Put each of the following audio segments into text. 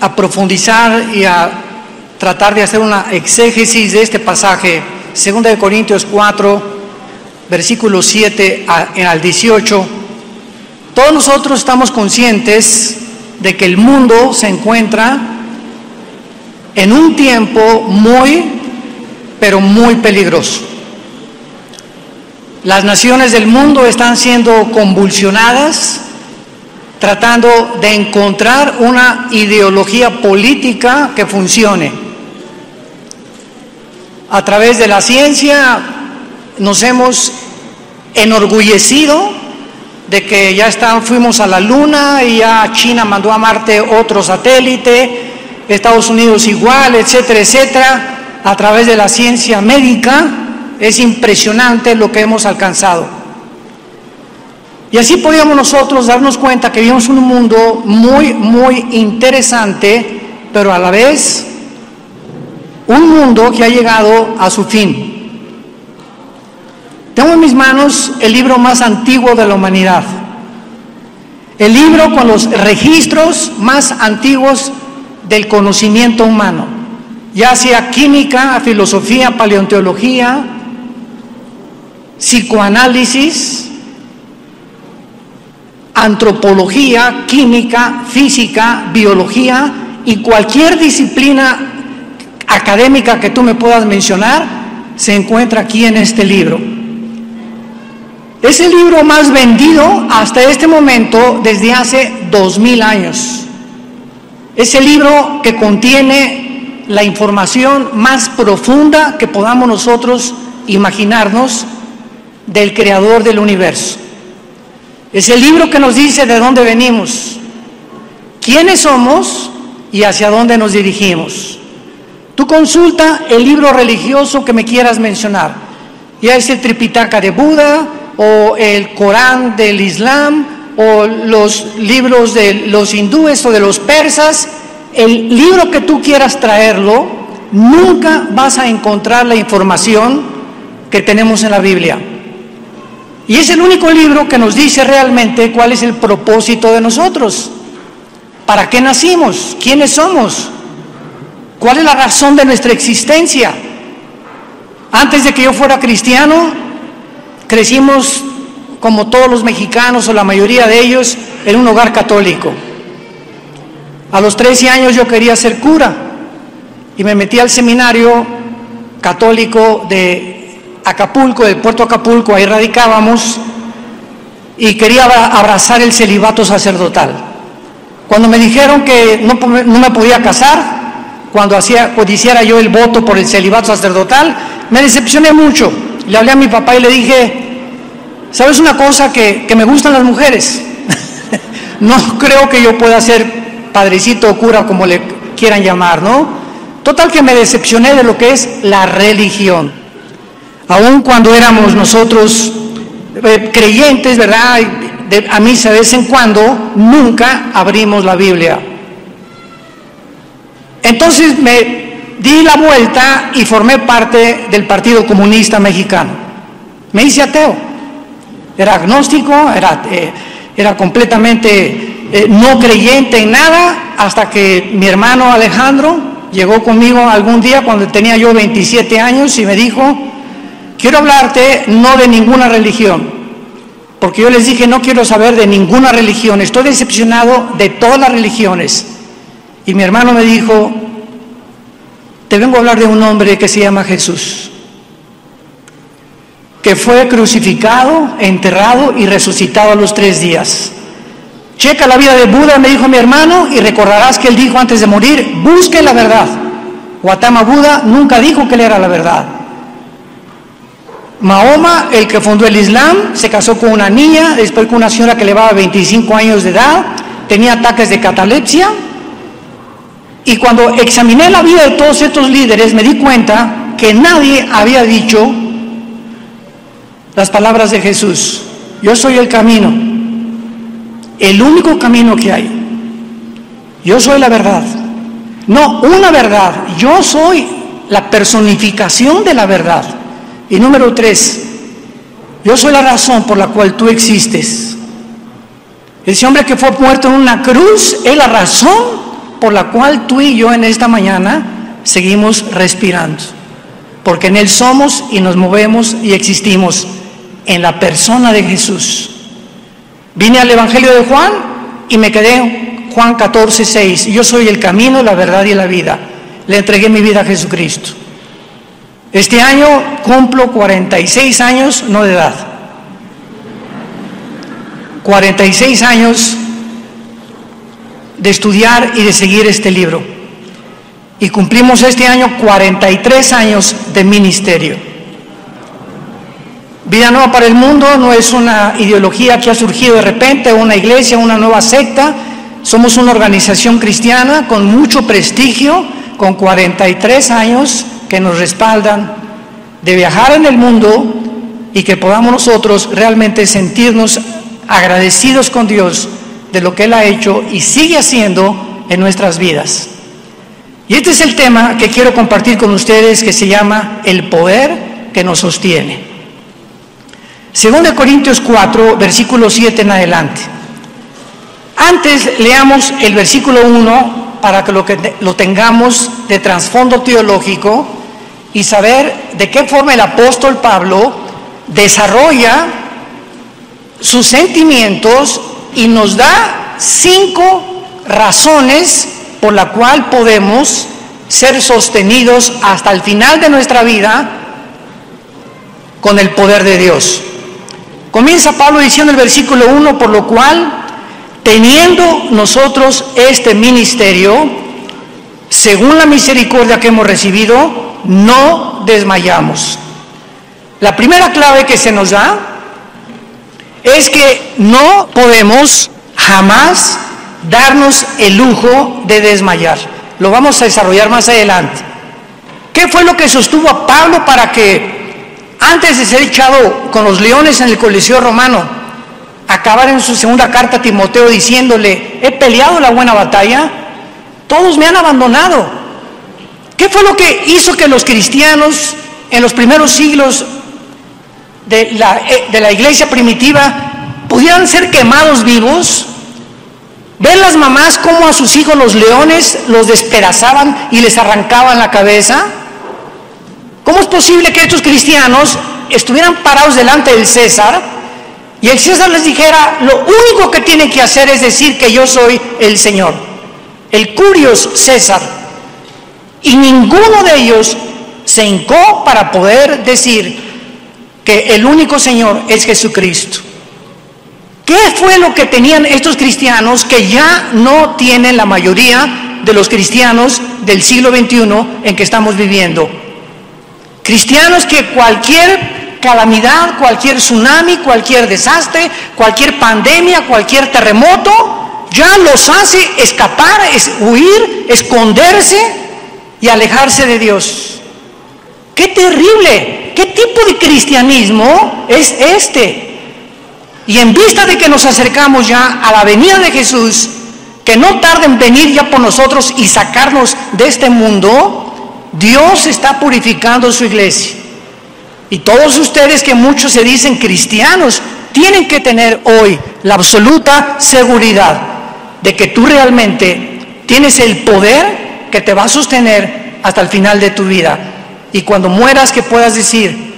a profundizar y a tratar de hacer una exégesis de este pasaje, 2 Corintios 4, versículos 7 al 18, todos nosotros estamos conscientes de que el mundo se encuentra en un tiempo muy, pero muy peligroso. Las naciones del mundo están siendo convulsionadas, tratando de encontrar una ideología política que funcione. A través de la ciencia nos hemos enorgullecido de que ya fuimos a la Luna y ya China mandó a Marte otro satélite, Estados Unidos igual, etcétera, etcétera. A través de la ciencia médica es impresionante lo que hemos alcanzado. Y así podíamos nosotros darnos cuenta que vivimos en un mundo muy, muy interesante, pero a la vez un mundo que ha llegado a su fin. Tengo en mis manos el libro más antiguo de la humanidad, el libro con los registros más antiguos del conocimiento humano, ya sea química, filosofía, paleontología, psicoanálisis, antropología, química, física, biología y cualquier disciplina académica que tú me puedas mencionar, se encuentra aquí en este libro. Es el libro más vendido hasta este momento desde hace 2000 años. Es el libro que contiene la información más profunda que podamos nosotros imaginarnos del creador del universo. Es el libro que nos dice de dónde venimos, quiénes somos y hacia dónde nos dirigimos. Tú consulta el libro religioso que me quieras mencionar, ya es el Tripitaka de Buda, o el Corán del Islam, o los libros de los hindúes o de los persas, el libro que tú quieras traerlo, nunca vas a encontrar la información que tenemos en la Biblia. Y es el único libro que nos dice realmente cuál es el propósito de nosotros, para qué nacimos, quiénes somos, cuál es la razón de nuestra existencia. Antes de que yo fuera cristiano, crecimos como todos los mexicanos o la mayoría de ellos en un hogar católico. A los 13 años yo quería ser cura y me metí al seminario católico de Acapulco, del puerto Acapulco, ahí radicábamos, y quería abrazar el celibato sacerdotal. Cuando me dijeron que no me podía casar, cuando hiciera yo el voto por el celibato sacerdotal, me decepcioné mucho. Le hablé a mi papá y le dije, ¿sabes una cosa? Que me gustan las mujeres. No creo que yo pueda ser padrecito o cura, como le quieran llamar, ¿no? Total que me decepcioné de lo que es la religión. Aun cuando éramos nosotros creyentes, ¿verdad? A misa de vez en cuando, nunca abrimos la Biblia. Entonces me di la vuelta y formé parte del Partido Comunista Mexicano. Me hice ateo. Era agnóstico, era completamente no creyente en nada, hasta que mi hermano Alejandro llegó conmigo algún día cuando tenía yo 27 años y me dijo, quiero hablarte no de ninguna religión, porque yo les dije, no quiero saber de ninguna religión, estoy decepcionado de todas las religiones. Y mi hermano me dijo, te vengo a hablar de un hombre que se llama Jesús, que fue crucificado, enterrado y resucitado a los 3 días. Checa la vida de Buda, me dijo mi hermano, y recordarás que él dijo antes de morir, busque la verdad. Gautama Buda nunca dijo que él era la verdad. Mahoma, el que fundó el Islam, se casó con una niña, después con una señora que le llevaba 25 años de edad, tenía ataques de catalepsia, y cuando examiné la vida de todos estos líderes, me di cuenta que nadie había dicho las palabras de Jesús, yo soy el camino, el único camino que hay, yo soy la verdad, no una verdad, yo soy la personificación de la verdad. Y número 3, yo soy la razón por la cual tú existes. Ese hombre que fue muerto en una cruz es la razón por la cual tú y yo en esta mañana seguimos respirando, porque en Él somos y nos movemos y existimos, en la persona de Jesús. Vine al Evangelio de Juan y me quedé en Juan 14:6. Yo soy el camino, la verdad y la vida. Le entregué mi vida a Jesucristo. Este año cumplo 46 años, no de edad, 46 años de estudiar y de seguir este libro. Y cumplimos este año 43 años de ministerio. Vida Nueva para el Mundo no es una ideología que ha surgido de repente, una iglesia, una nueva secta. Somos una organización cristiana con mucho prestigio, con 43 años que nos respaldan, de viajar en el mundo y que podamos nosotros realmente sentirnos agradecidos con Dios de lo que Él ha hecho y sigue haciendo en nuestras vidas. Y este es el tema que quiero compartir con ustedes, que se llama el poder que nos sostiene. 2 Corintios 4, versículo 7 en adelante. Antes leamos el versículo 1 para que lo tengamos de trasfondo teológico y saber de qué forma el apóstol Pablo desarrolla sus sentimientos y nos da 5 razones por la cual podemos ser sostenidos hasta el final de nuestra vida con el poder de Dios. Comienza Pablo diciendo en el versículo 1, por lo cual, teniendo nosotros este ministerio, según la misericordia que hemos recibido, no desmayamos. La primera clave que se nos da es que no podemos jamás darnos el lujo de desmayar. Lo vamos a desarrollar más adelante. ¿Qué fue lo que sostuvo a Pablo para que, antes de ser echado con los leones en el Coliseo Romano, acabar en su segunda carta a Timoteo diciéndole: he peleado la buena batalla, todos me han abandonado? ¿Qué fue lo que hizo que los cristianos en los primeros siglos de la iglesia primitiva pudieran ser quemados vivos? ¿Ven las mamás cómo a sus hijos los leones los despedazaban y les arrancaban la cabeza? ¿Cómo es posible que estos cristianos estuvieran parados delante del César y el César les dijera: lo único que tienen que hacer es decir que yo soy el Señor, el Curios César? Y ninguno de ellos se hincó para poder decir que el único Señor es Jesucristo. ¿Qué fue lo que tenían estos cristianos que ya no tienen la mayoría de los cristianos del siglo XXI en que estamos viviendo? Cristianos que cualquier calamidad, cualquier tsunami, cualquier desastre, cualquier pandemia, cualquier terremoto, ya los hace escapar, huir, esconderse y alejarse de Dios. ¡Qué terrible! ¿Qué tipo de cristianismo es este? Y en vista de que nos acercamos ya a la venida de Jesús, que no tarda en venir ya por nosotros y sacarnos de este mundo, Dios está purificando su iglesia. Y todos ustedes, que muchos se dicen cristianos, tienen que tener hoy la absoluta seguridad de que tú realmente tienes el poder que te va a sostener hasta el final de tu vida. Y cuando mueras, que puedas decir: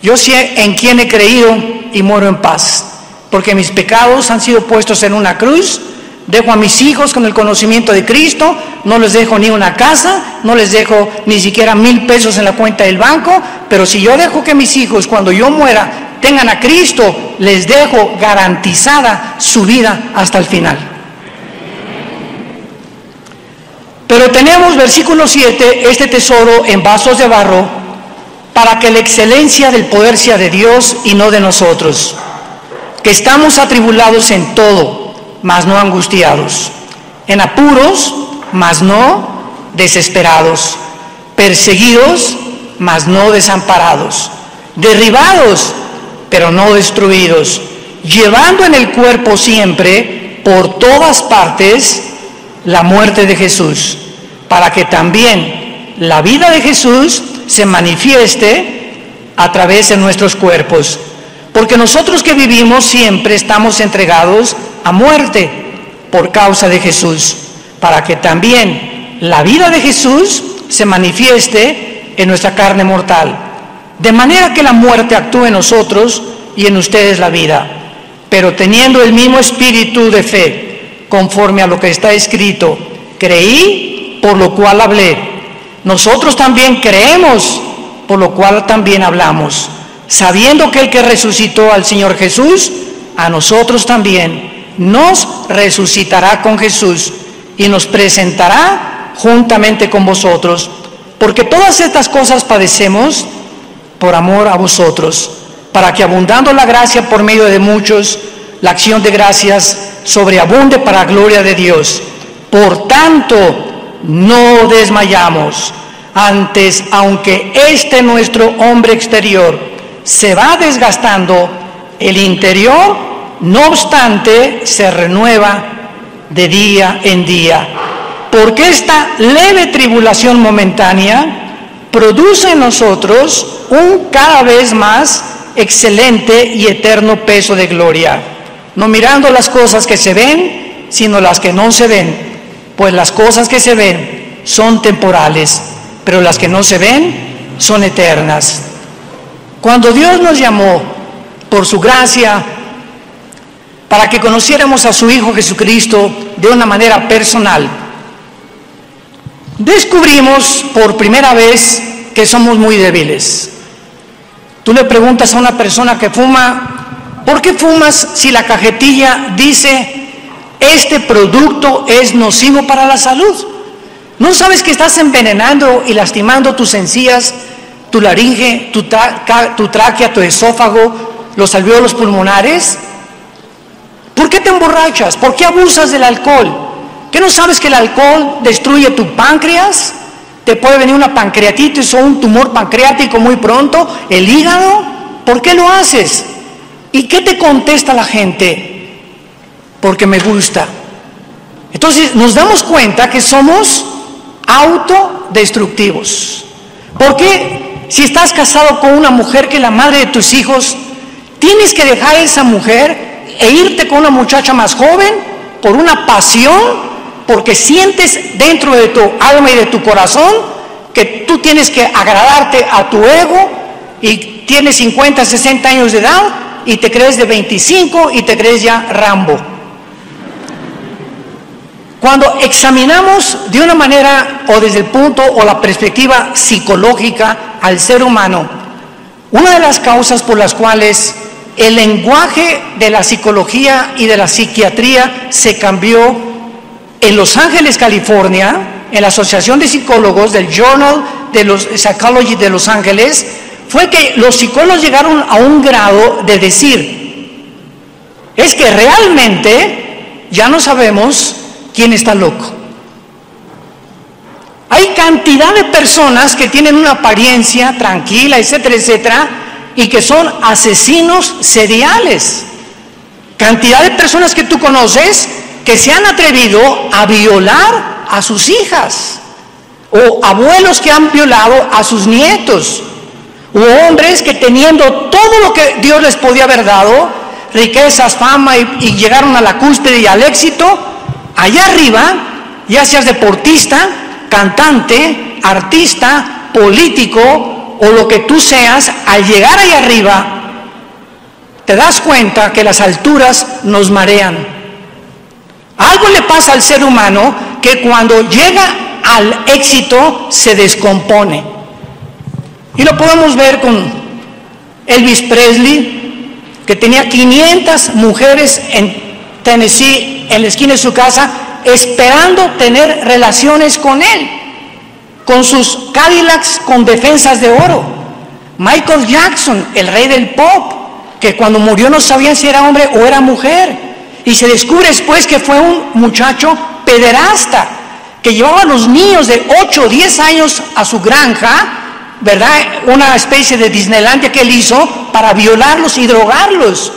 yo sé en quién he creído y muero en paz, porque mis pecados han sido puestos en una cruz. Dejo a mis hijos con el conocimiento de Cristo, no les dejo ni una casa, no les dejo ni siquiera 1,000 pesos en la cuenta del banco, pero si yo dejo que mis hijos, cuando yo muera, tengan a Cristo, les dejo garantizada su vida hasta el final. Pero tenemos, versículo 7, este tesoro en vasos de barro, para que la excelencia del poder sea de Dios y no de nosotros, que estamos atribulados en todo, mas no angustiados, en apuros, mas no desesperados, perseguidos, mas no desamparados, derribados, pero no destruidos, llevando en el cuerpo siempre, por todas partes, la muerte de Jesús, para que también la vida de Jesús se manifieste a través de nuestros cuerpos. Porque nosotros que vivimos siempre estamos entregados a muerte por causa de Jesús, para que también la vida de Jesús se manifieste en nuestra carne mortal, de manera que la muerte actúe en nosotros y en ustedes la vida, pero teniendo el mismo espíritu de fe, conforme a lo que está escrito: creí, por lo cual hablé. Nosotros también creemos, por lo cual también hablamos, sabiendo que el que resucitó al Señor Jesús, a nosotros también nos resucitará con Jesús y nos presentará juntamente con vosotros, porque todas estas cosas padecemos por amor a vosotros, para que abundando la gracia por medio de muchos, la acción de gracias sobreabunde para gloria de Dios. Por tanto, no desmayamos. Antes, aunque nuestro hombre exterior se va desgastando, el interior, no obstante, se renueva de día en día. Porque esta leve tribulación momentánea produce en nosotros un cada vez más excelente y eterno peso de gloria, no mirando las cosas que se ven, sino las que no se ven, pues las cosas que se ven son temporales, pero las que no se ven son eternas. Cuando Dios nos llamó por su gracia para que conociéramos a su Hijo Jesucristo de una manera personal, descubrimos por primera vez que somos muy débiles. Tú le preguntas a una persona que fuma: ¿por qué fumas si la cajetilla dice este producto es nocivo para la salud? ¿No sabes que estás envenenando y lastimando tus encías, tu laringe, tu tráquea, tu esófago, los alvéolos pulmonares? ¿Por qué te emborrachas? ¿Por qué abusas del alcohol? ¿Qué no sabes que el alcohol destruye tu páncreas? Te puede venir una pancreatitis o un tumor pancreático muy pronto, el hígado. ¿Por qué lo haces? ¿Y qué te contesta la gente? Porque me gusta. Entonces nos damos cuenta que somos autodestructivos. ¿Por qué? Si estás casado con una mujer que es la madre de tus hijos, tienes que dejar a esa mujer e irte con una muchacha más joven por una pasión, porque sientes dentro de tu alma y de tu corazón que tú tienes que agradarte a tu ego, y tienes 50, 60 años de edad y te crees de 25 y te crees ya Rambo. Cuando examinamos de una manera o desde el punto o la perspectiva psicológica al ser humano, una de las causas por las cuales el lenguaje de la psicología y de la psiquiatría se cambió en Los Ángeles, California, en la Asociación de Psicólogos del Journal de los Psychology de Los Ángeles, fue que los psicólogos llegaron a un grado de decir: es que realmente ya no sabemos quién está loco. Hay cantidad de personas que tienen una apariencia tranquila, etcétera, etcétera, y que son asesinos seriales. Cantidad de personas que tú conoces que se han atrevido a violar a sus hijas, o abuelos que han violado a sus nietos, o hombres que, teniendo todo lo que Dios les podía haber dado, riquezas, fama, y llegaron a la cúspide y al éxito, allá arriba, ya seas deportista, cantante, artista, político o lo que tú seas, al llegar allá arriba te das cuenta que las alturas nos marean. Algo le pasa al ser humano que cuando llega al éxito se descompone. Y lo podemos ver con Elvis Presley, que tenía 500 mujeres en Tennessee, en la esquina de su casa, esperando tener relaciones con él, con sus Cadillacs con defensas de oro. Michael Jackson, el rey del pop, que cuando murió no sabían si era hombre o era mujer. Y se descubre después que fue un muchacho pederasta, que llevaba a los niños de 8 o 10 años a su granja, ¿verdad? Una especie de Disneylandia que él hizo para violarlos y drogarlos.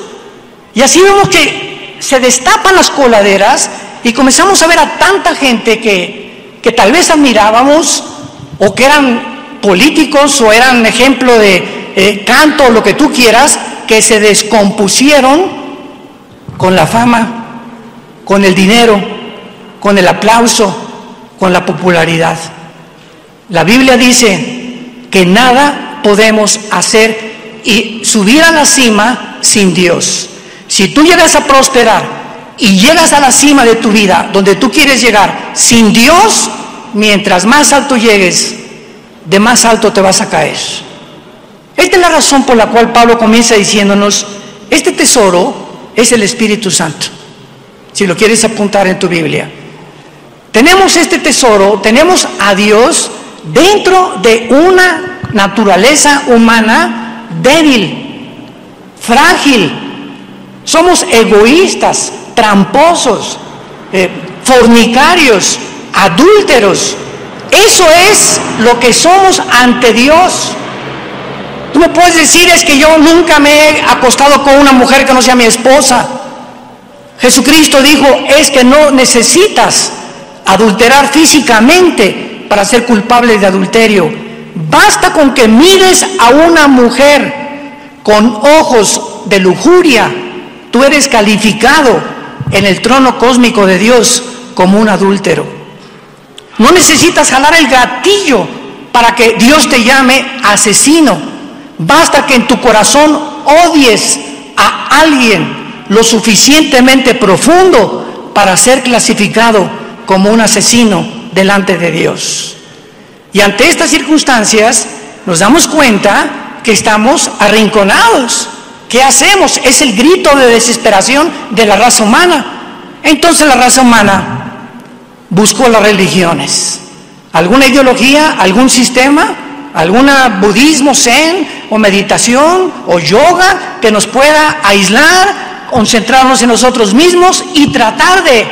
Y así vemos que se destapan las coladeras y comenzamos a ver a tanta gente que tal vez admirábamos, o que eran políticos o eran ejemplo de canto o lo que tú quieras, que se descompusieron con la fama, con el dinero, con el aplauso, con la popularidad. La Biblia dice que nada podemos hacer y subir a la cima sin Dios. Si tú llegas a prosperar y llegas a la cima de tu vida, donde tú quieres llegar, sin Dios, mientras más alto llegues, de más alto te vas a caer. Esta es la razón por la cual Pablo comienza diciéndonos, este tesoro es el Espíritu Santo. Si lo quieres apuntar en tu Biblia. Tenemos este tesoro, tenemos a Dios dentro de una naturaleza humana débil, frágil. Somos egoístas, tramposos, fornicarios, adúlteros. Eso es lo que somos ante Dios. Tú me puedes decir, es que yo nunca me he acostado con una mujer que no sea mi esposa. Jesucristo dijo, es que no necesitas adulterar físicamente para ser culpable de adulterio. Basta con que mires a una mujer con ojos de lujuria. Tú eres calificado en el trono cósmico de Dios como un adúltero. No necesitas jalar el gatillo para que Dios te llame asesino. Basta que en tu corazón odies a alguien lo suficientemente profundo para ser clasificado como un asesino delante de Dios. Y ante estas circunstancias nos damos cuenta que estamos arrinconados. ¿Qué hacemos? Es el grito de desesperación de la raza humana. Entonces la raza humana buscó las religiones, alguna ideología, algún sistema, algún budismo zen o meditación o yoga que nos pueda aislar, concentrarnos en nosotros mismos y tratar de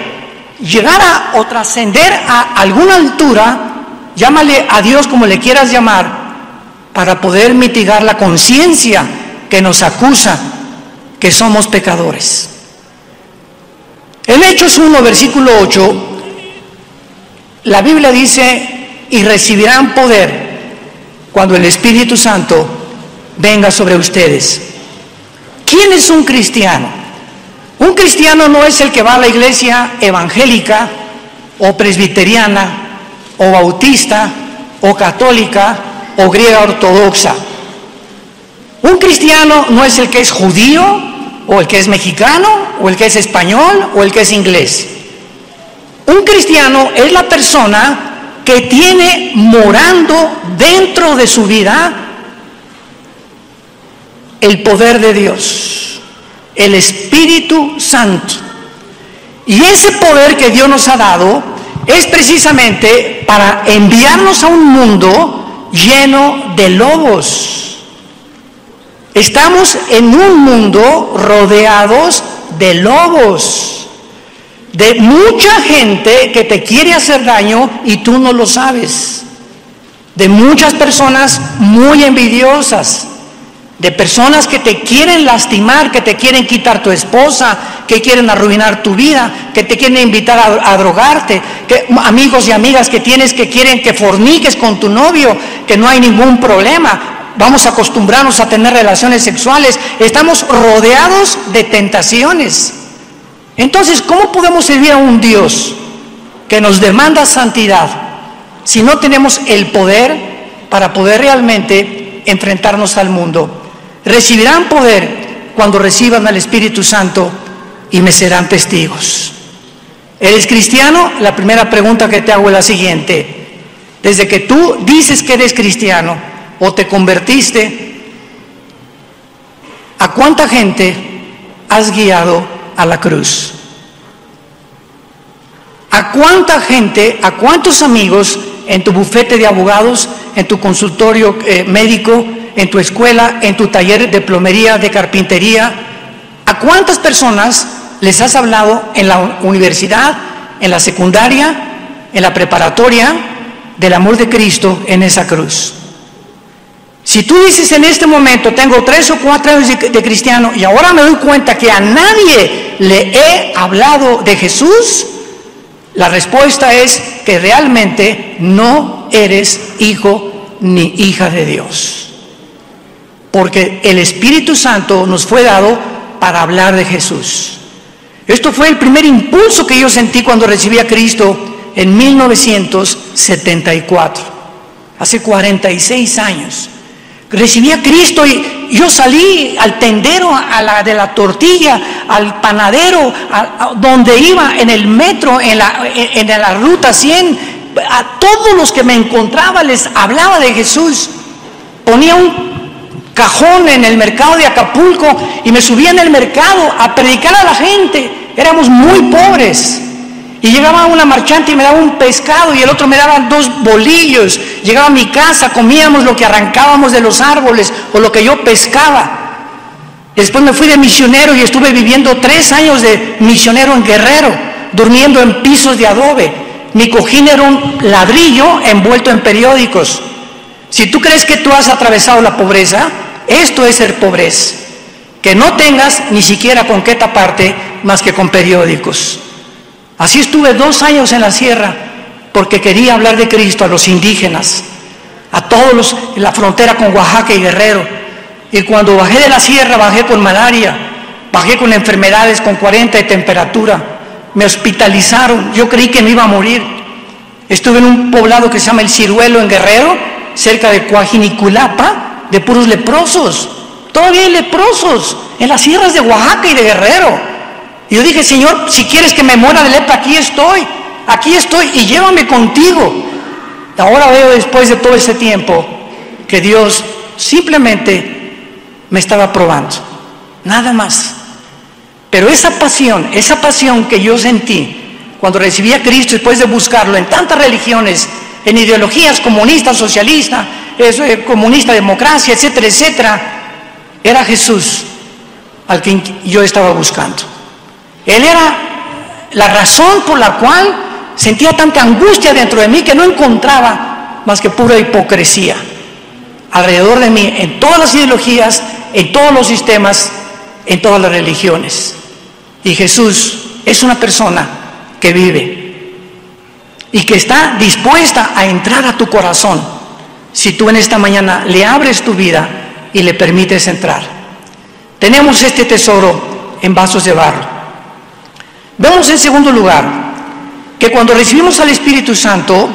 llegar a o trascender a alguna altura, llámale a Dios como le quieras llamar, para poder mitigar la conciencia que nos acusa que somos pecadores. En Hechos 1, versículo 8, la Biblia dice, y recibirán poder cuando el Espíritu Santo venga sobre ustedes. ¿Quién es un cristiano? Un cristiano no es el que va a la iglesia evangélica o presbiteriana o bautista o católica o griega ortodoxa. Un cristiano no es el que es judío o el que es mexicano o el que es español o el que es inglés. Un cristiano es la persona que tiene morando dentro de su vida el poder de Dios, el Espíritu Santo. Y ese poder que Dios nos ha dado es precisamente para enviarnos a un mundo lleno de lobos. Estamos en un mundo rodeados de lobos, de mucha gente que te quiere hacer daño y tú no lo sabes, de muchas personas muy envidiosas, de personas que te quieren lastimar, que te quieren quitar tu esposa, que quieren arruinar tu vida, que te quieren invitar a drogarte, que amigos y amigas que tienes que quieren que forniques con tu novio, que no hay ningún problema. Vamos a acostumbrarnos a tener relaciones sexuales. Estamos rodeados de tentaciones. Entonces, ¿cómo podemos servir a un Dios que nos demanda santidad si no tenemos el poder para poder realmente enfrentarnos al mundo? Recibirán poder cuando reciban al Espíritu Santo y me serán testigos. ¿Eres cristiano? La primera pregunta que te hago es la siguiente. Desde que tú dices que eres cristiano o te convertiste, ¿a cuánta gente has guiado a la cruz? ¿A cuánta gente, a cuántos amigos en tu bufete de abogados, en tu consultorio médico, en tu escuela, en tu taller de plomería, de carpintería, a cuántas personas les has hablado en la universidad, en la secundaria, en la preparatoria, del amor de Cristo en esa cruz? Si tú dices en este momento, tengo 3 o 4 años de cristiano y ahora me doy cuenta que a nadie le he hablado de Jesús, la respuesta es que realmente no eres hijo ni hija de Dios. Porque el Espíritu Santo nos fue dado para hablar de Jesús. Esto fue el primer impulso que yo sentí cuando recibí a Cristo en 1974, hace 46 años. Recibí a Cristo y yo salí al tendero, de la tortilla, al panadero, donde iba, en el metro, en la ruta 100, a todos los que me encontraba les hablaba de Jesús. Ponía un cajón en el mercado de Acapulco y me subía en el mercado a predicar a la gente. Éramos muy pobres. Y llegaba una marchante y me daba un pescado y el otro me daba 2 bolillos. Llegaba a mi casa, comíamos lo que arrancábamos de los árboles o lo que yo pescaba. Después me fui de misionero y estuve viviendo 3 años de misionero en Guerrero, durmiendo en pisos de adobe. Mi cojín era un ladrillo envuelto en periódicos. Si tú crees que tú has atravesado la pobreza, esto es ser pobreza. Que no tengas ni siquiera con qué taparte más que con periódicos. Así estuve 2 años en la sierra porque quería hablar de Cristo a los indígenas, a todos en la frontera con Oaxaca y Guerrero. Y cuando bajé de la sierra, bajé con malaria, bajé con enfermedades con 40 de temperatura. Me hospitalizaron, yo creí que me iba a morir. Estuve en un poblado que se llama El Ciruelo en Guerrero, cerca de Coajiniculapa, de puros leprosos. Todavía hay leprosos en las sierras de Oaxaca y de Guerrero. Y yo dije, Señor, si quieres que me muera de lepra, aquí estoy y llévame contigo. Ahora veo, después de todo ese tiempo, que Dios simplemente me estaba probando, nada más. Pero esa pasión que yo sentí cuando recibí a Cristo después de buscarlo en tantas religiones, en ideologías comunistas, socialistas, comunista, democracia, etcétera, etcétera, era Jesús al que yo estaba buscando. Él era la razón por la cual sentía tanta angustia dentro de mí que no encontraba más que pura hipocresía alrededor de mí, en todas las ideologías, en todos los sistemas, en todas las religiones. Y Jesús es una persona que vive y que está dispuesta a entrar a tu corazón si tú en esta mañana le abres tu vida y le permites entrar. Tenemos este tesoro en vasos de barro. Vemos en segundo lugar que cuando recibimos al Espíritu Santo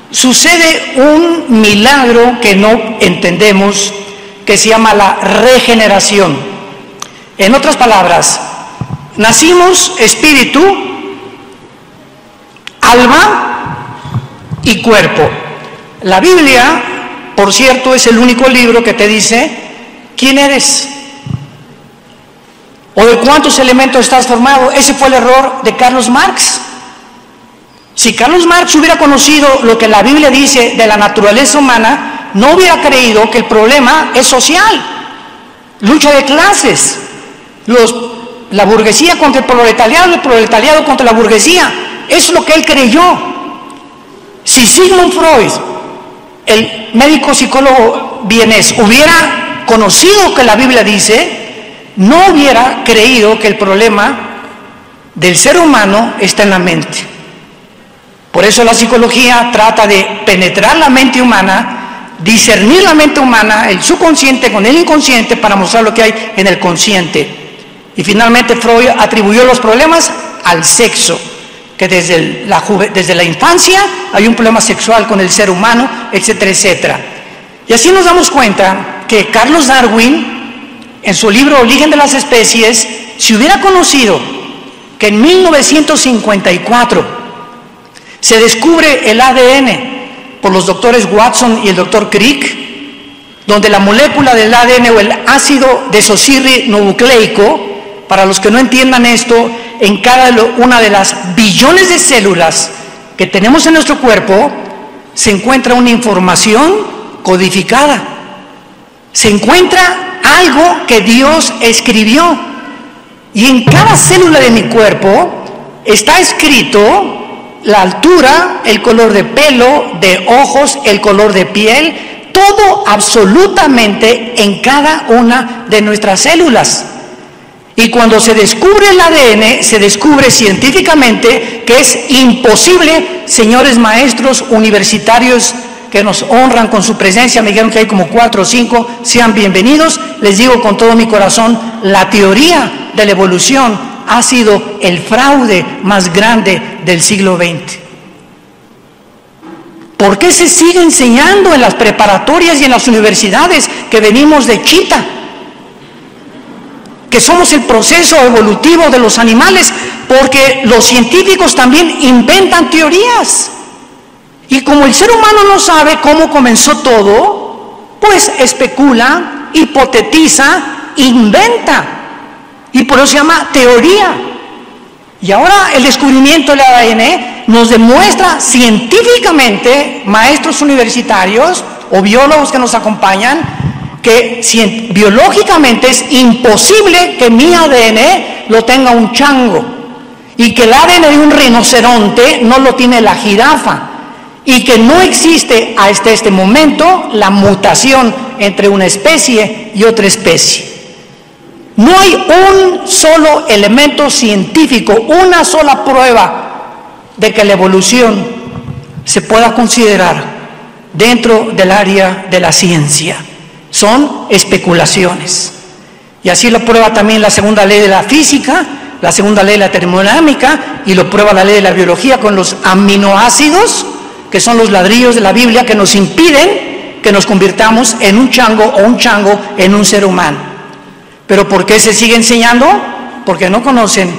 sucede un milagro que no entendemos, que se llama la regeneración. En otras palabras, nacimos espíritu, alma y cuerpo. La Biblia, por cierto, es el único libro que te dice quién eres o de cuántos elementos estás formado. Ese fue el error de Carlos Marx. Si Carlos Marx hubiera conocido lo que la Biblia dice de la naturaleza humana, no hubiera creído que el problema es social, lucha de clases, la burguesía contra el proletariado contra la burguesía. Eso es lo que él creyó. Si Sigmund Freud, el médico psicólogo vienés, hubiera conocido lo que la Biblia dice, no hubiera creído que el problema del ser humano está en la mente. Por eso la psicología trata de penetrar la mente humana, discernir la mente humana, el subconsciente con el inconsciente, para mostrar lo que hay en el consciente. Y finalmente Freud atribuyó los problemas al sexo, que desde la infancia hay un problema sexual con el ser humano, etcétera, etcétera. Y así nos damos cuenta que Carlos Darwin, en su libro Origen de las Especies, si hubiera conocido que en 1954 se descubre el ADN por los doctores Watson y el doctor Crick, donde la molécula del ADN o el ácido desoxirribonucleico, para los que no entiendan esto, en cada una de las billones de células que tenemos en nuestro cuerpo se encuentra una información codificada, se encuentra algo que Dios escribió, y en cada célula de mi cuerpo está escrito la altura, el color de pelo, de ojos, el color de piel, todo absolutamente en cada una de nuestras células. Y cuando se descubre el ADN, se descubre científicamente que es imposible. Señores maestros universitarios que nos honran con su presencia, me dijeron que hay como 4 o 5, sean bienvenidos. Les digo con todo mi corazón, la teoría de la evolución ha sido el fraude más grande del siglo XX. ¿Por qué se sigue enseñando en las preparatorias y en las universidades que venimos de chita? Que somos el proceso evolutivo de los animales, porque los científicos también inventan teorías. Y como el ser humano no sabe cómo comenzó todo, pues especula, hipotetiza, inventa. Y por eso se llama teoría. Y ahora el descubrimiento del ADN nos demuestra científicamente, maestros universitarios o biólogos que nos acompañan, que biológicamente es imposible que mi ADN lo tenga un chango, y que el ADN de un rinoceronte no lo tiene la jirafa, y que no existe hasta este momento la mutación entre una especie y otra especie. No hay un solo elemento científico, una sola prueba de que la evolución se pueda considerar dentro del área de la ciencia. Son especulaciones. Y así lo prueba también la segunda ley de la física, la segunda ley de la termodinámica, y lo prueba la ley de la biología con los aminoácidos, que son los ladrillos de la Biblia que nos impiden que nos convirtamos en un chango o un chango en un ser humano. ¿Pero por qué se sigue enseñando? Porque no conocen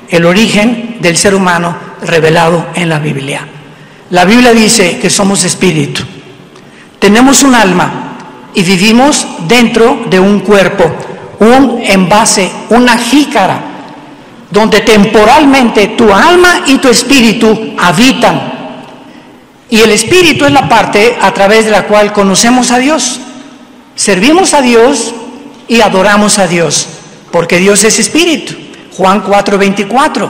el origen del ser humano revelado en la Biblia. La Biblia dice que somos espíritu, tenemos un alma y vivimos dentro de un cuerpo, un envase, una jícara, donde temporalmente tu alma y tu espíritu habitan. Y el espíritu es la parte a través de la cual conocemos a Dios, servimos a Dios y adoramos a Dios, porque Dios es espíritu. Juan 4:24.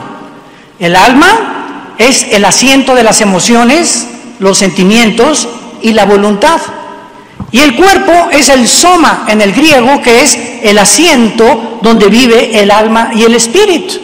El alma es el asiento de las emociones, los sentimientos y la voluntad. Y el cuerpo es el soma en el griego, que es el asiento donde vive el alma y el espíritu.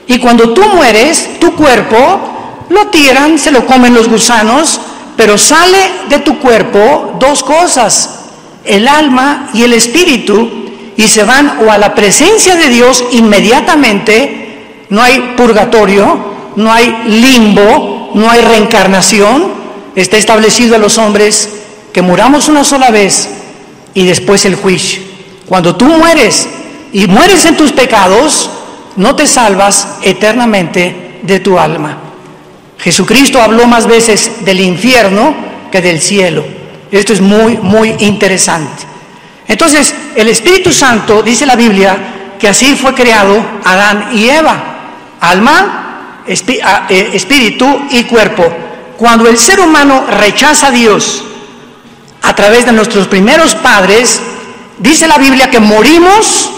Y cuando tú mueres, tu cuerpo lo tiran, se lo comen los gusanos, pero sale de tu cuerpo dos cosas, el alma y el espíritu, y se van o a la presencia de Dios inmediatamente. No hay purgatorio, no hay limbo, no hay reencarnación. Está establecido a los hombres que muramos una sola vez y después el juicio. Cuando tú mueres y mueres en tus pecados, no te salvas eternamente de tu alma. Jesucristo habló más veces del infierno que del cielo. Esto es muy, muy interesante. Entonces, el Espíritu Santo, dice la Biblia, que así fue creado Adán y Eva, alma, espíritu y cuerpo. Cuando el ser humano rechaza a Dios a través de nuestros primeros padres, dice la Biblia que morimos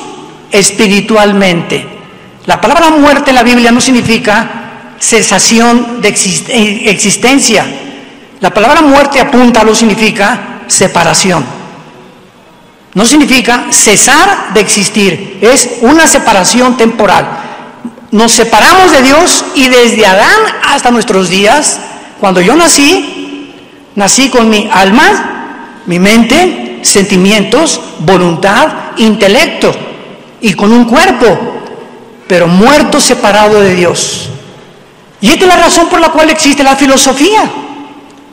espiritualmente. La palabra muerte en la Biblia no significa cesación de existencia. La palabra muerte apunta a lo que significa separación. No significa cesar de existir, es una separación temporal. Nos separamos de Dios, y desde Adán hasta nuestros días, cuando yo nací con mi alma, mi mente, sentimientos, voluntad, intelecto, y con un cuerpo, pero muerto, separado de Dios. Y esta es la razón por la cual existe la filosofía,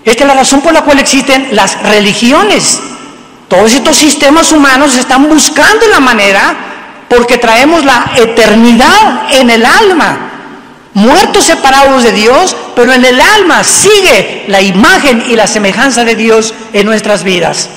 esta es la razón por la cual existen las religiones. Todos estos sistemas humanos están buscando la manera, porque traemos la eternidad en el alma, muertos separados de Dios, pero en el alma sigue la imagen y la semejanza de Dios en nuestras vidas.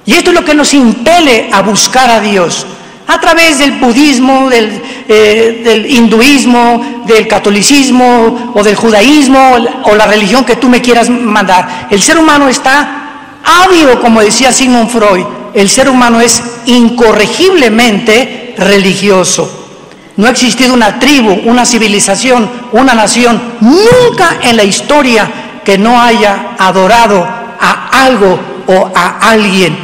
Y esto es lo que nos impele a buscar a Dios, a través del budismo, del hinduismo, del catolicismo o del judaísmo, o la religión que tú me quieras mandar. El ser humano está ávido, como decía Sigmund Freud. El ser humano es incorregiblemente religioso. No ha existido una tribu, una civilización, una nación, nunca en la historia, que no haya adorado a algo o a alguien.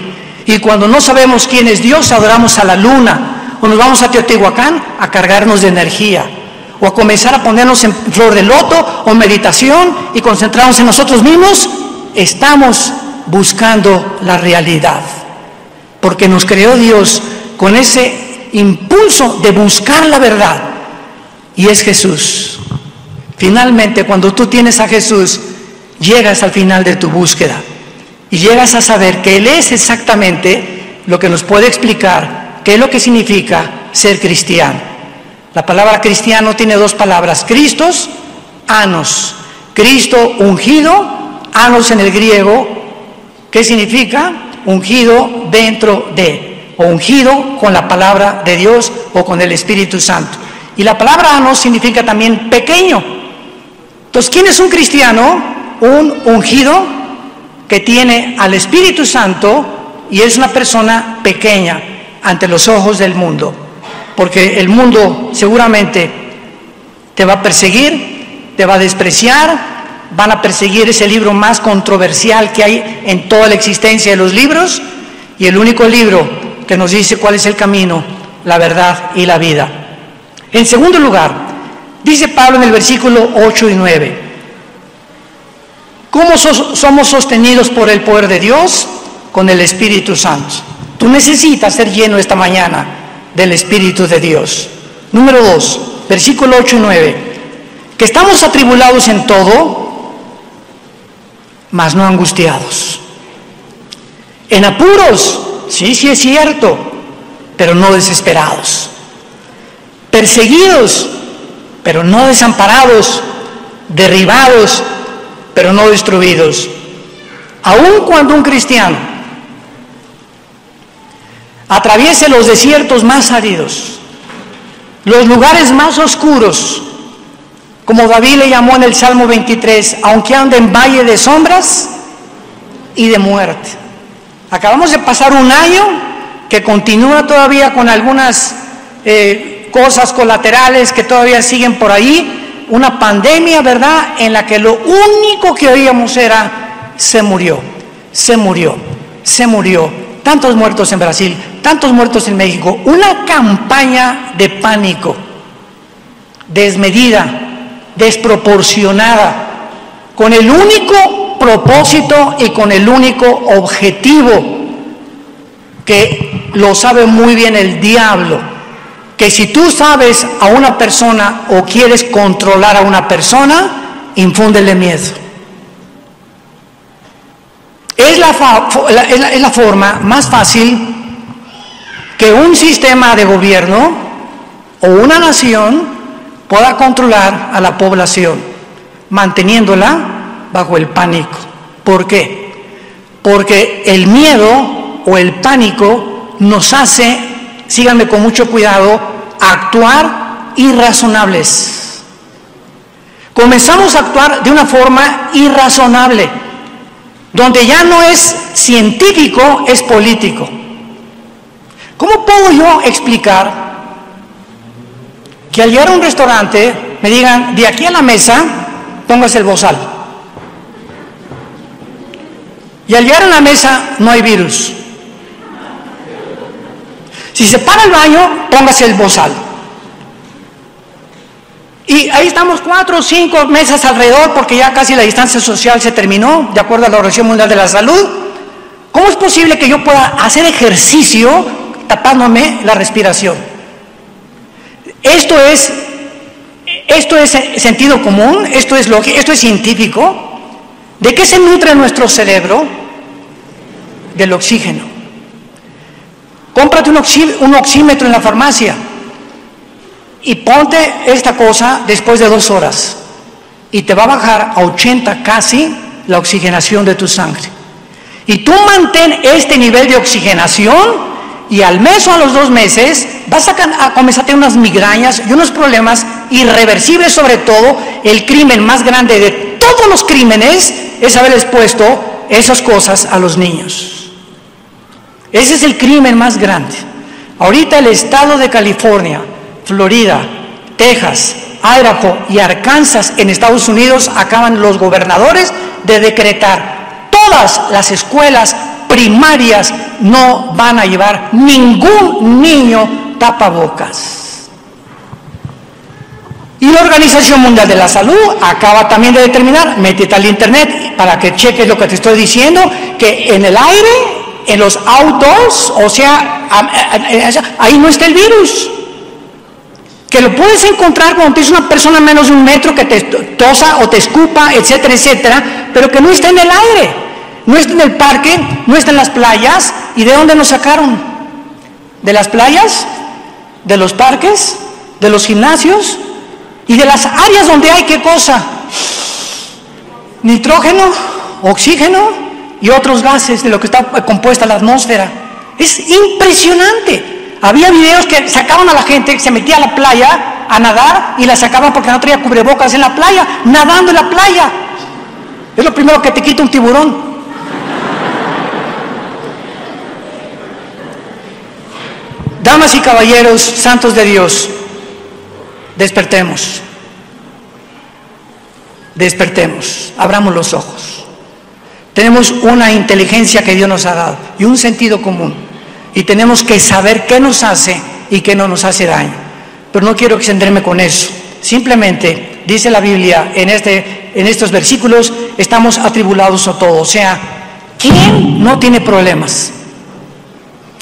Y cuando no sabemos quién es Dios, adoramos a la luna, o nos vamos a Teotihuacán a cargarnos de energía, o a comenzar a ponernos en flor de loto o meditación y concentrarnos en nosotros mismos. Estamos buscando la realidad, porque nos creó Dios con ese impulso de buscar la verdad. y es Jesús. Finalmente, cuando tú tienes a Jesús, llegas al final de tu búsqueda y llegas a saber que Él es exactamente lo que nos puede explicar qué es lo que significa ser cristiano. La palabra cristiano tiene dos palabras: Christos, anos. Cristo ungido, anos en el griego, ¿qué significa? Ungido dentro de, o ungido con la palabra de Dios o con el Espíritu Santo. Y la palabra anos significa también pequeño. Entonces, ¿quién es un cristiano? Un ungido que tiene al Espíritu Santo y es una persona pequeña ante los ojos del mundo, porque el mundo seguramente te va a perseguir, te va a despreciar, van a perseguir ese libro más controversial que hay en toda la existencia de los libros, y el único libro que nos dice cuál es el camino, la verdad y la vida. En segundo lugar, dice Pablo en el versículo 8 y 9, ¿cómo somos sostenidos por el poder de Dios? Con el Espíritu Santo. Tú necesitas ser lleno esta mañana del Espíritu de Dios. Número 2, versículo 8 y 9, que estamos atribulados en todo, mas no angustiados. En apuros, sí es cierto, pero no desesperados. Perseguidos, pero no desamparados. Derribados, pero no destruidos. Aun cuando un cristiano atraviese los desiertos más áridos, los lugares más oscuros, como David le llamó en el Salmo 23, aunque ande en valle de sombras y de muerte. Acabamos de pasar un año que continúa todavía con algunas cosas colaterales que todavía siguen por ahí, una pandemia, ¿verdad?, en la que lo único que oíamos era: se murió, se murió, se murió. Tantos muertos en Brasil, tantos muertos en México, una campaña de pánico desmedida, desproporcionada, con el único propósito y con el único objetivo, que lo sabe muy bien el diablo, que si tú sabes a una persona o quieres controlar a una persona, infúndele miedo. Es la forma más fácil que un sistema de gobierno o una nación pueda controlar a la población, manteniéndola bajo el pánico. ¿Por qué? Porque el miedo o el pánico nos hace, síganme con mucho cuidado, actuar irrazonables. Comenzamos a actuar de una forma irrazonable, donde ya no es científico, es político. ¿Cómo puedo yo explicar que al llegar a un restaurante me digan: de aquí a la mesa póngase el bozal, y al llegar a la mesa no hay virus? Si se para el baño, póngase el bozal. Y ahí estamos 4 o 5 mesas alrededor, porque ya casi la distancia social se terminó, de acuerdo a la Organización Mundial de la Salud. ¿Cómo es posible que yo pueda hacer ejercicio tapándome la respiración? Esto es sentido común, esto es lógico, esto es científico. ¿De qué se nutre nuestro cerebro? Del oxígeno. Cómprate un oxímetro en la farmacia y ponte esta cosa después de 2 horas y te va a bajar a 80 casi la oxigenación de tu sangre. Y tú mantén este nivel de oxigenación y al mes o a los 2 meses vas a comenzar a tener unas migrañas y unos problemas irreversibles. Sobre todo, el crimen más grande de todos los crímenes es haber expuesto esas cosas a los niños. Ese es el crimen más grande. Ahorita el estado de California, Florida, Texas, Idaho y Arkansas en Estados Unidos acaban los gobernadores de decretar: todas las escuelas primarias no van a llevar ningún niño tapabocas. Y la Organización Mundial de la Salud acaba también de determinar, métete al internet para que cheques lo que te estoy diciendo, que en el aire, en los outdoors, o sea, ahí no está el virus. que lo puedes encontrar cuando tienes una persona menos de 1 metro que te tosa o te escupa, etcétera, etcétera, pero que no está en el aire, no está en el parque, no está en las playas. ¿Y de dónde nos sacaron? ¿De las playas? ¿De los parques? ¿De los gimnasios? ¿Y de las áreas donde hay qué cosa? Nitrógeno, oxígeno y otros gases de lo que está compuesta la atmósfera. Es impresionante. Había videos que sacaban a la gente que se metía a la playa a nadar y la sacaban porque no traía cubrebocas en la playa, nadando en la playa. Es lo primero que te quita un tiburón. Damas y caballeros, santos de Dios, despertemos. Despertemos, abramos los ojos. Tenemos una inteligencia que Dios nos ha dado y un sentido común. Y tenemos que saber qué nos hace y qué no nos hace daño. Pero no quiero extenderme con eso. Simplemente, dice la Biblia en estos versículos, estamos atribulados a todo. O sea, ¿quién no tiene problemas?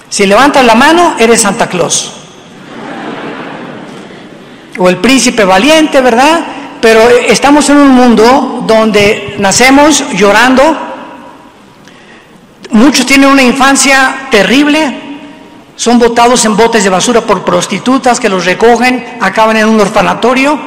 Si levantas la mano, eres Santa Claus. O el príncipe valiente, ¿verdad? Pero estamos en un mundo donde nacemos llorando. Muchos tienen una infancia terrible, son botados en botes de basura por prostitutas que los recogen, acaban en un orfanatorio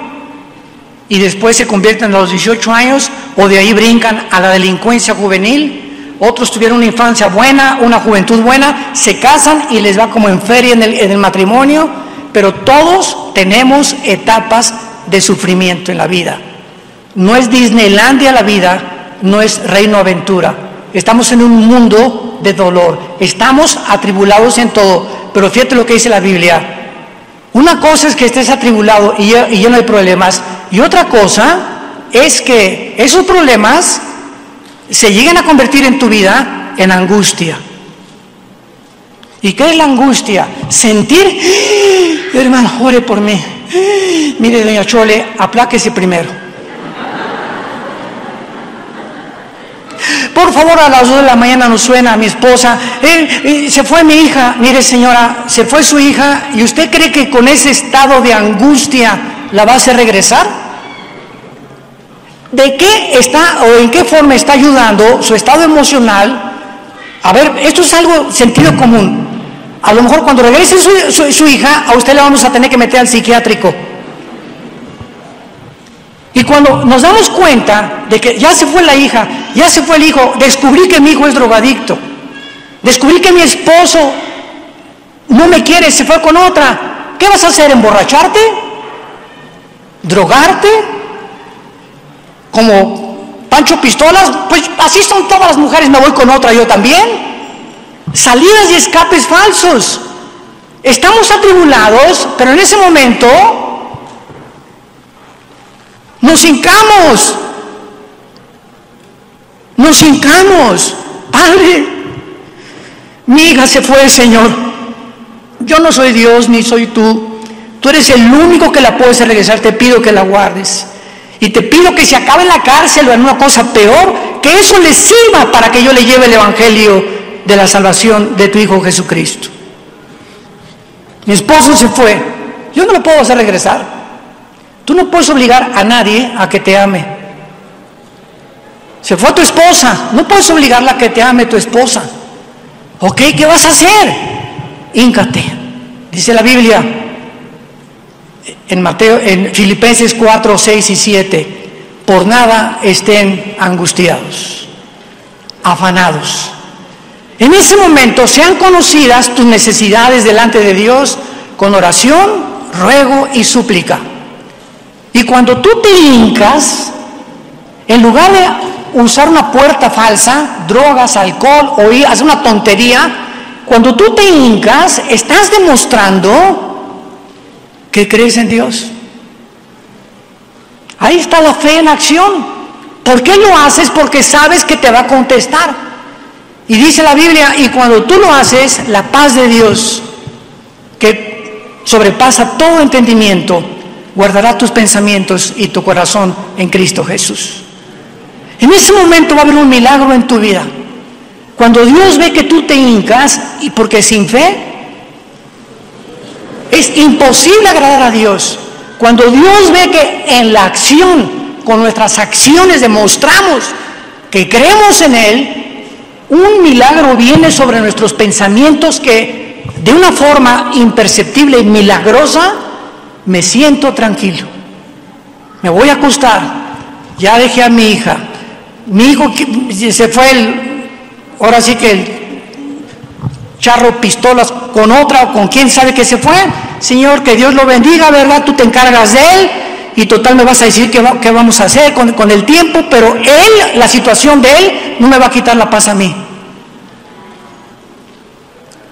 y después se convierten a los 18 años o de ahí brincan a la delincuencia juvenil. Otros tuvieron una infancia buena, una juventud buena, se casan y les va como en feria en el matrimonio, pero todos tenemos etapas de sufrimiento en la vida. No es Disneylandia la vida, no es Reino Aventura. Estamos en un mundo de dolor, estamos atribulados en todo, pero fíjate lo que dice la Biblia. Una cosa es que estés atribulado y lleno de problemas, y otra cosa es que esos problemas se lleguen a convertir en tu vida en angustia. ¿Y qué es la angustia? Sentir, hermano, ore por mí. Mire, doña Chole, apláquese primero. Por favor, a las 2 de la mañana nos suena a mi esposa, se fue mi hija. Mire, señora, se fue su hija, ¿y usted cree que con ese estado de angustia la va a hacer regresar? ¿De qué está o en qué forma está ayudando su estado emocional? A ver, esto es algo sentido común. A lo mejor cuando regrese su hija, a usted le vamos a tener que meter al psiquiátrico. Y cuando nos damos cuenta de que ya se fue la hija, ya se fue el hijo, descubrí que mi hijo es drogadicto, descubrí que mi esposo no me quiere, se fue con otra, ¿qué vas a hacer? ¿Emborracharte? ¿Drogarte? ¿Como Pancho Pistolas? Pues así son todas las mujeres, me voy con otra yo también. Salidas y escapes falsos. Estamos atribulados, pero en ese momento nos hincamos. Padre, mi hija se fue, Señor. Yo no soy Dios ni soy tú. Tú eres el único que la puede hacer regresar. Te pido que la guardes. Y te pido que se acabe en la cárcel o en una cosa peor, que eso le sirva para que yo le lleve el evangelio de la salvación de tu Hijo Jesucristo. Mi esposo se fue. Yo no lo puedo hacer regresar. Tú no puedes obligar a nadie a que te ame. Se fue tu esposa, no puedes obligarla a que te ame tu esposa. Ok, ¿qué vas a hacer? Híncate. Dice la Biblia en Filipenses 4, 6 y 7, por nada estén angustiados, afanados. En ese momento sean conocidas tus necesidades delante de Dios con oración, ruego y súplica. Y cuando tú te hincas, en lugar de usar una puerta falsa, drogas, alcohol o hacer una tontería, cuando tú te hincas, estás demostrando que crees en Dios. Ahí está la fe en acción. ¿Por qué lo haces? Porque sabes que te va a contestar. Y dice la Biblia, y cuando tú lo haces, la paz de Dios, que sobrepasa todo entendimiento, guardará tus pensamientos y tu corazón en Cristo Jesús. En ese momento va a haber un milagro en tu vida. Cuando Dios ve que tú te hincas, y porque sin fe Es imposible agradar a Dios. Cuando Dios ve que en la acción, con nuestras acciones demostramos que creemos en Él, un milagro viene sobre nuestros pensamientos que de una forma imperceptible y milagrosa me siento tranquilo. Me voy a acostar, ya dejé a mi hija. Mi hijo se fue, ahora sí que el charro pistolas con otra o con quién sabe que se fue. Señor, que Dios lo bendiga, ¿verdad? Tú te encargas de él y total me vas a decir qué vamos a hacer con el tiempo, pero él, la situación de él, no me va a quitar la paz a mí.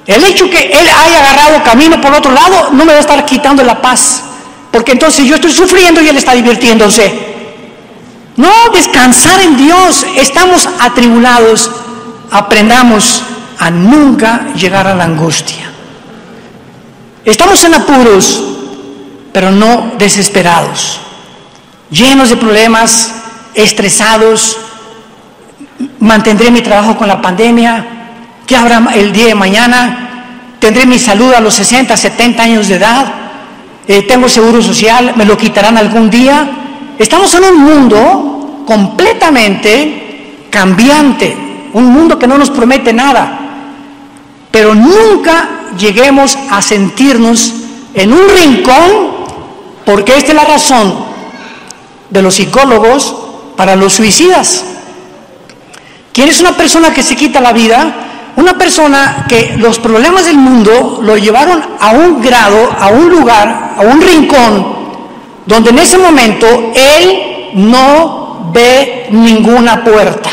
El hecho que él haya agarrado camino por otro lado no me va a estar quitando la paz, porque entonces yo estoy sufriendo y él está divirtiéndose. No, descansar en Dios. Estamos atribulados, aprendamos a nunca llegar a la angustia. Estamos en apuros, pero no desesperados, llenos de problemas, estresados. Mantendré mi trabajo con la pandemia. ¿Qué habrá el día de mañana? ¿Tendré mi salud a los 60, 70 años de edad? ¿Tengo seguro social? ¿Me lo quitarán algún día? Estamos en un mundo completamente cambiante, un mundo que no nos promete nada. Pero nunca lleguemos a sentirnos en un rincón, porque esta es la razón de los psicólogos para los suicidas. ¿Quién es una persona que se quita la vida? Una persona que los problemas del mundo lo llevaron a un grado, a un lugar, a un rincón, donde en ese momento él no ve ninguna puerta.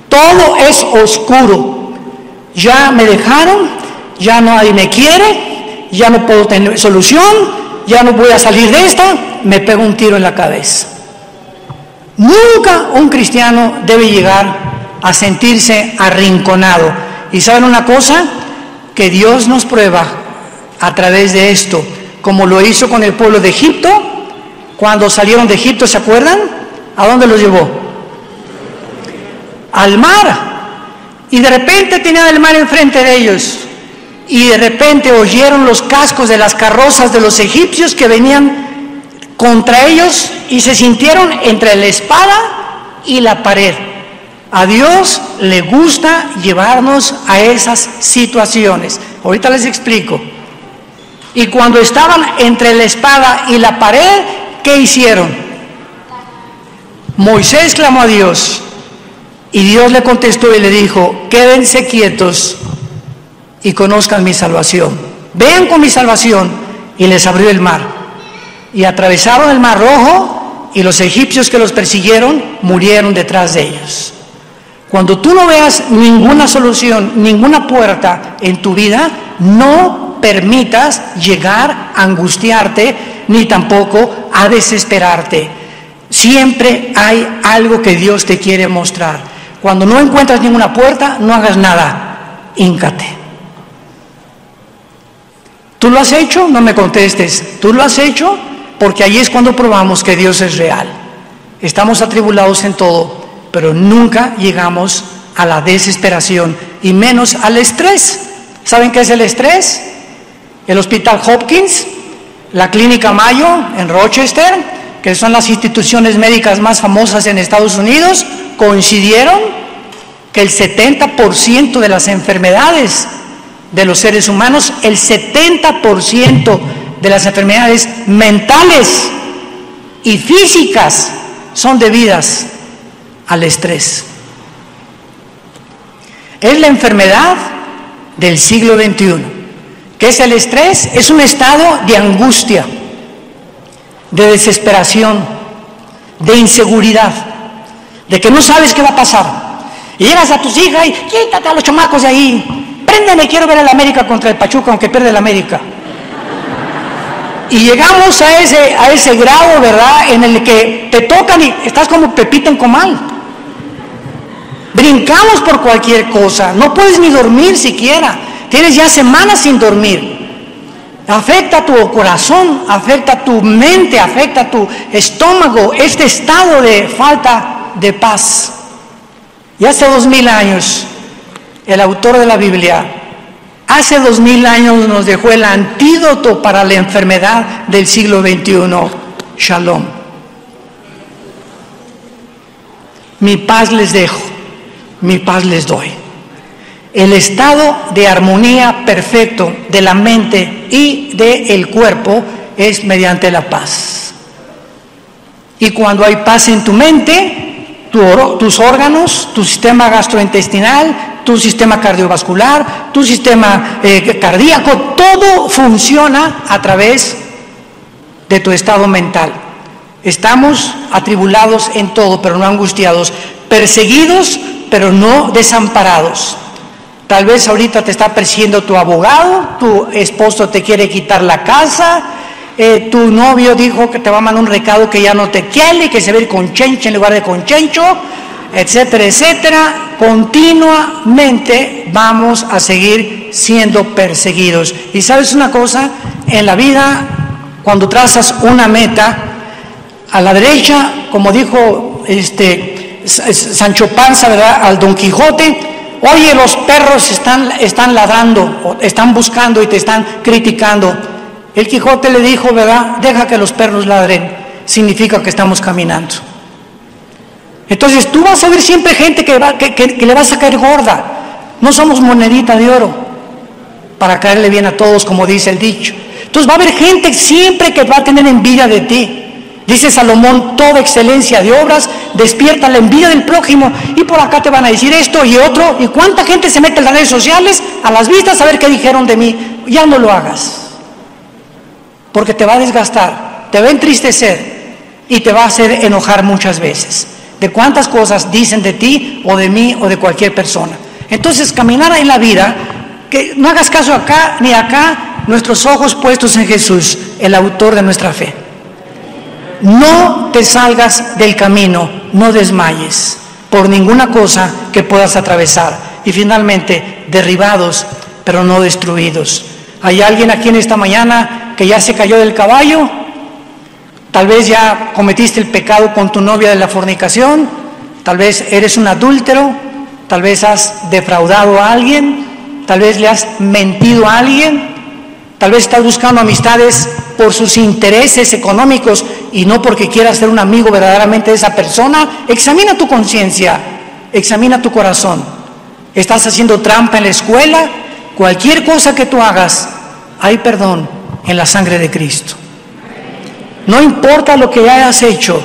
Todo es oscuro. Ya me dejaron, ya nadie me quiere, ya no puedo tener solución, ya no voy a salir de esta, me pego un tiro en la cabeza. Nunca un cristiano debe llegar a sentirse arrinconado. Y ¿saben una cosa? Que Dios nos prueba a través de esto, como lo hizo con el pueblo de Egipto. Cuando salieron de Egipto, ¿se acuerdan? ¿A dónde los llevó? Al mar. Y de repente tenían el mar enfrente de ellos. Y de repente oyeron los cascos de las carrozas de los egipcios que venían contra ellos y se sintieron entre la espada y la pared. A Dios le gusta llevarnos a esas situaciones. Ahorita les explico. Y cuando estaban entre la espada y la pared, ¿qué hicieron? Moisés clamó a Dios. Y Dios le contestó y le dijo: quédense quietos y conozcan mi salvación. Vean con mi salvación. Y les abrió el mar. Y atravesaron el mar Rojo y los egipcios que los persiguieron murieron detrás de ellos. Cuando tú no veas ninguna solución, ninguna puerta en tu vida, no permitas llegar a angustiarte ni tampoco a desesperarte. Siempre hay algo que Dios te quiere mostrar. Cuando no encuentras ninguna puerta, no hagas nada, híncate. ¿Tú lo has hecho? No me contestes. ¿Tú lo has hecho? Porque ahí es cuando probamos que Dios es real. Estamos atribulados en todo, pero nunca llegamos a la desesperación y menos al estrés. ¿Saben qué es el estrés? El Hospital Hopkins, la Clínica Mayo en Rochester, que son las instituciones médicas más famosas en Estados Unidos, coincidieron que el 70% de las enfermedades de los seres humanos, el 70% de las enfermedades mentales y físicas son debidas al estrés. Es la enfermedad del siglo XXI. ¿Qué es el estrés? Es un estado de angustia, de desesperación, de inseguridad, de que no sabes qué va a pasar. Y llegas a tus hijas y quítate a los chamacos de ahí, préndeme, quiero ver a la América contra el Pachuca, aunque pierde la América. Y llegamos a ese grado, ¿verdad?, en el que te tocan y estás como Pepita en comal. Brincamos por cualquier cosa, no puedes ni dormir siquiera, tienes ya semanas sin dormir. Afecta tu corazón, afecta tu mente, afecta tu estómago, este estado de falta de paz. Y hace 2000 años, el autor de la Biblia Hace 2000 años nos dejó el antídoto para la enfermedad del siglo XXI. Shalom. Mi paz les dejo, mi paz les doy. El estado de armonía perfecto de la mente y del cuerpo es mediante la paz. Y cuando hay paz en tu mente, tus órganos, tu sistema gastrointestinal, tu sistema cardiovascular, tu sistema cardíaco, todo funciona a través de tu estado mental. Estamos atribulados en todo, pero no angustiados, perseguidos, pero no desamparados. Tal vez ahorita te está persiguiendo tu abogado, tu esposo te quiere quitar la casa, tu novio dijo que te va a mandar un recado que ya no te quiere, que se va a ir con chencho en lugar de con chencho, etcétera, etcétera. Continuamente vamos a seguir siendo perseguidos. Y sabes una cosa, en la vida, cuando trazas una meta, a la derecha, como dijo Sancho Panza, ¿verdad?, al Don Quijote, oye, los perros están ladrando, están buscando y te están criticando. El Quijote le dijo, ¿verdad?, deja que los perros ladren, significa que estamos caminando. Entonces tú vas a ver siempre gente que le vas a caer gorda. No somos monedita de oro para caerle bien a todos, como dice el dicho. Entonces va a haber gente siempre que va a tener envidia de ti. Dice Salomón, toda excelencia de obras despierta la envidia del prójimo, y por acá te van a decir esto y otro. ¿Y cuánta gente se mete en las redes sociales a las vistas a ver qué dijeron de mí? Ya no lo hagas, porque te va a desgastar, te va a entristecer y te va a hacer enojar muchas veces de cuántas cosas dicen de ti o de mí o de cualquier persona. Entonces, caminar en la vida, que no hagas caso acá ni acá, nuestros ojos puestos en Jesús, el autor de nuestra fe. No te salgas del camino, no desmayes por ninguna cosa que puedas atravesar. Y finalmente, derribados, pero no destruidos. ¿Hay alguien aquí en esta mañana que ya se cayó del caballo? Tal vez ya cometiste el pecado con tu novia de la fornicación, tal vez eres un adúltero, tal vez has defraudado a alguien, tal vez le has mentido a alguien, tal vez estás buscando amistades por sus intereses económicos y no porque quieras ser un amigo verdaderamente de esa persona. Examina tu conciencia, examina tu corazón. ¿Estás haciendo trampa en la escuela? Cualquier cosa que tú hagas, hay perdón en la sangre de Cristo. No importa lo que hayas hecho,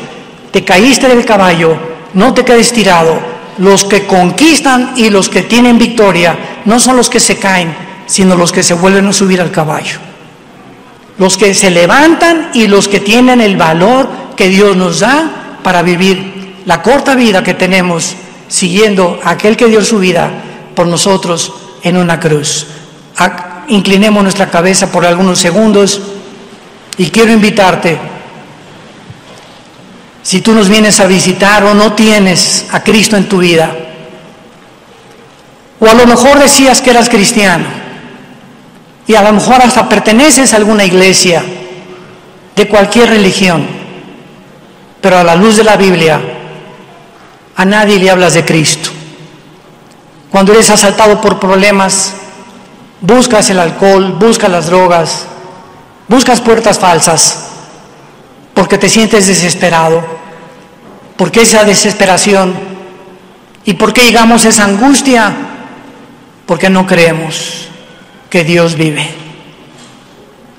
te caíste del caballo, no te quedes tirado. Los que conquistan y los que tienen victoria no son los que se caen, sino los que se vuelven a subir al caballo. Los que se levantan y los que tienen el valor que Dios nos da para vivir la corta vida que tenemos siguiendo a aquel que dio su vida por nosotros en una cruz. Inclinemos nuestra cabeza por algunos segundos y quiero invitarte, si tú nos vienes a visitar o no tienes a Cristo en tu vida, o a lo mejor decías que eras cristiano y a lo mejor hasta perteneces a alguna iglesia de cualquier religión, pero a la luz de la Biblia a nadie le hablas de Cristo. Cuando eres asaltado por problemas, buscas el alcohol, buscas las drogas, buscas puertas falsas, porque te sientes desesperado. ¿Por qué esa desesperación? ¿Y por qué llegamos a esa angustia? Porque no creemos que Dios vive.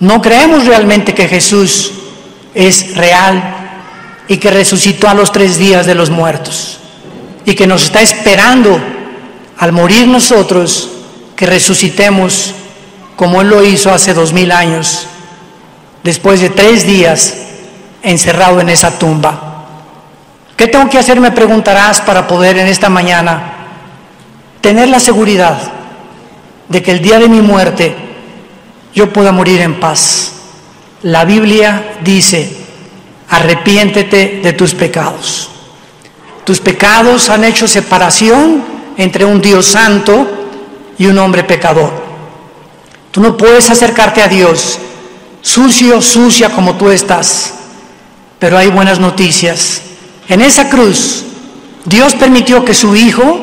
No creemos realmente que Jesús es real y que resucitó a los 3 días de los muertos y que nos está esperando al morir nosotros, que resucitemos como Él lo hizo hace 2000 años, después de 3 días encerrado en esa tumba. ¿Qué tengo que hacer? Me preguntarás, para poder en esta mañana tener la seguridad de que el día de mi muerte yo pueda morir en paz. La Biblia dice, arrepiéntete de tus pecados. Tus pecados han hecho separación entre un Dios santo y un hombre pecador. Tú no puedes acercarte a Dios sucio, sucia como tú estás. Pero hay buenas noticias. En esa cruz, Dios permitió que su Hijo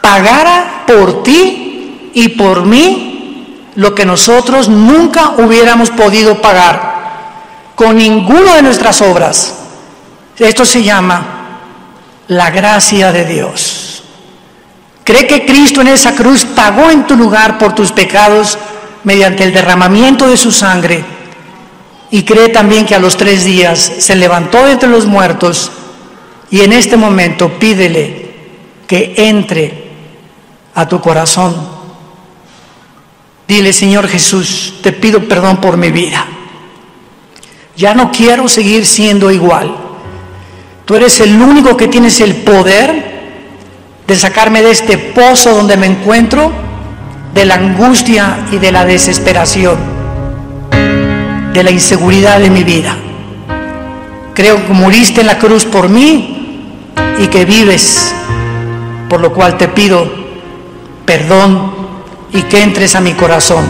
pagara por ti y por mí lo que nosotros nunca hubiéramos podido pagar con ninguna de nuestras obras. Esto se llama la gracia de Dios. Cree que Cristo en esa cruz pagó en tu lugar por tus pecados mediante el derramamiento de su sangre, y cree también que a los 3 días se levantó de entre los muertos, y en este momento pídele que entre a tu corazón. Dile: Señor Jesús, te pido perdón por mi vida. Ya no quiero seguir siendo igual. Tú eres el único que tienes el poder de sacarme de este pozo donde me encuentro, de la angustia y de la desesperación, de la inseguridad de mi vida. Creo que moriste en la cruz por mí y que vives, por lo cual te pido perdón y que entres a mi corazón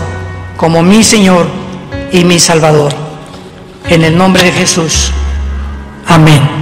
como mi Señor y mi Salvador. En el nombre de Jesús. Amén.